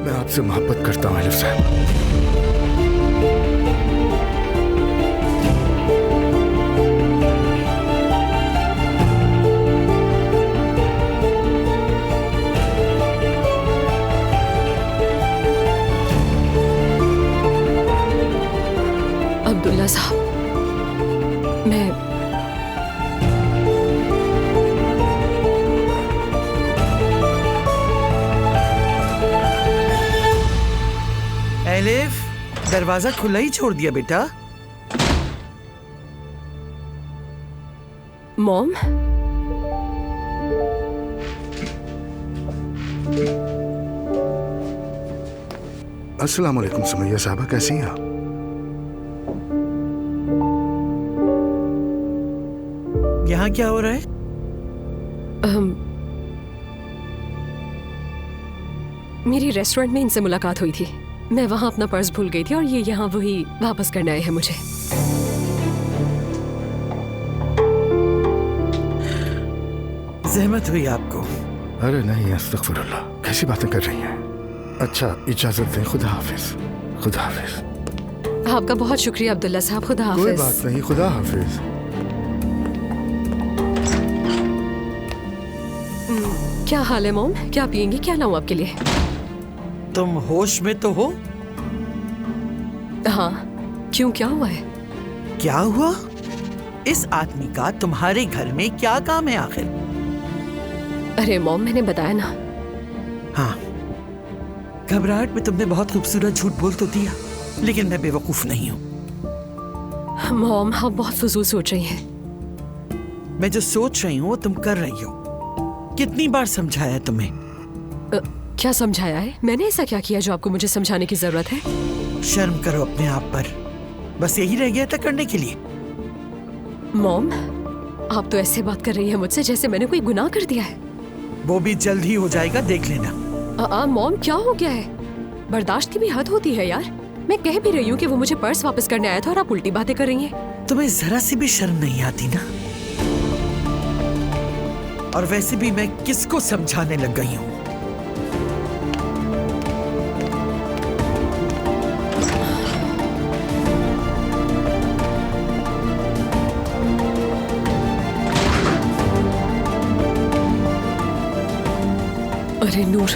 मैं आपसे मोहब्बत करता हूँ आलिफ साहब। अब्दुल्ला साहब, मैं एलिफ, दरवाजा खुला ही छोड़ दिया बेटा। मॉम, अस्सलाम वालेकुम सुमैया साहबा, कैसी हैं आप? यहाँ क्या हो रहा है? मेरी रेस्टोरेंट में इनसे मुलाकात हुई थी। मैं वहाँ अपना पर्स भूल गई थी और ये यहाँ वही वापस करने आए हैं मुझे। जहमत हुई आपको? अरे नहीं, अस्तगफिरुल्लाह, कैसी बातें कर रही हैं। अच्छा, इजाजत दें, खुदा हाफिज। खुदा हाफिज। आपका बहुत शुक्रिया अब्दुल्ला साहब, खुदा हाफिज। कोई बात नहीं, खुदा हाफिज। क्या हाल है मॉम? क्या पियेंगी? क्या लाऊं आपके लिए? तुम होश में तो हो? हाँ, क्यों, क्या हुआ है? क्या हुआ? इस आदमी का तुम्हारे घर में क्या काम है आखिर? अरे मॉम, मैंने बताया ना। हाँ, घबराहट में तुमने बहुत खूबसूरत झूठ बोल तो दिया, लेकिन मैं बेवकूफ नहीं हूँ। मॉम, आप बहुत फजूल सोच रही हैं। मैं जो सोच रही हूँ वो तुम कर रही हो। कितनी बार समझाया तुम्हें? क्या समझाया है? मैंने ऐसा क्या किया जो आपको मुझे समझाने की जरूरत है? शर्म करो अपने आप पर। बस यही रह गया था करने के लिए। मॉम, आप तो ऐसे बात कर रही हैं मुझसे जैसे मैंने कोई गुनाह कर दिया है। वो भी जल्द ही हो जाएगा, देख लेना। मॉम, क्या हो गया है? बर्दाश्त की भी हद होती है यार। मैं कह भी रही हूँ कि वो मुझे पर्स वापस करने आया था और आप उल्टी बातें कर रही हैं। तुम्हें जरा सी भी शर्म नहीं आती ना? और वैसे भी मैं किसको समझाने लग गई हूँ? अरे नूर,